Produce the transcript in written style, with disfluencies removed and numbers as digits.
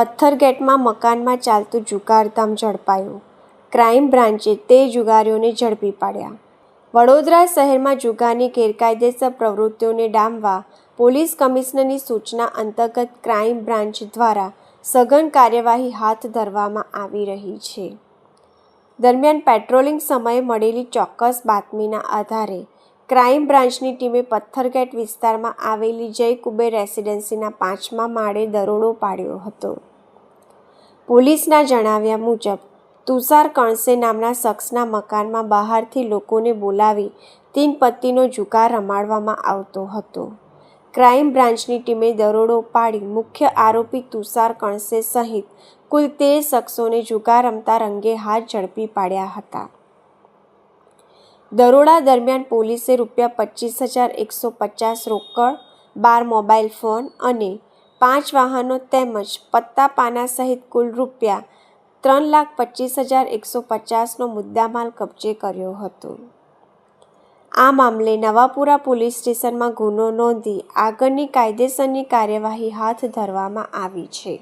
પથ્થરગેટમાં મકાનમાં ચાલતું જુગારધામ ઝડપાયું. ક્રાઇમ બ્રાન્ચે તે જુગારીઓને ઝડપી પાડ્યા. વડોદરા શહેરમાં જુગારની ગેરકાયદેસર પ્રવૃત્તિઓને ડામવા પોલીસ કમિશનરની સૂચના અંતર્ગત ક્રાઇમ બ્રાન્ચ દ્વારા સઘન કાર્યવાહી હાથ ધરવામાં આવી રહી છે. દરમિયાન પેટ્રોલિંગ સમયે મળેલી ચોક્કસ બાતમીના આધારે ક્રાઇમ બ્રાન્ચની ટીમે પથ્થરગેટ વિસ્તારમાં આવેલી જય કુબેર રેસિડેન્સીના 5મા માળે દરોડો પાડ્યો હતો. પોલીસના જણાવ્યા મુજબ તુષાર કણસે નામના શખ્સના મકાનમાં બહારથી લોકોને બોલાવી 3 પત્તીનો જુગાર રમાડવામાં આવતો હતો. ક્રાઇમ બ્રાન્ચની ટીમે દરોડો પાડી મુખ્ય આરોપી તુષાર કણસે સહિત કુલ 13 શખ્સોને જુગાર રમતા રંગે હાથ ઝડપી પાડ્યા હતા. દરોડા દરમિયાન પોલીસે ₹25,150 રોકડ, 12 મોબાઈલ ફોન અને 5 વાહનો તેમજ પત્તા પાના સહિત કુલ ₹3,25,150નો મુદ્દામાલ કબજે કર્યો હતો. આ મામલે નવાપુરા પોલીસ સ્ટેશનમાં ગુનો નોંધી આગળની કાયદેસરની કાર્યવાહી હાથ ધરવામાં આવી છે.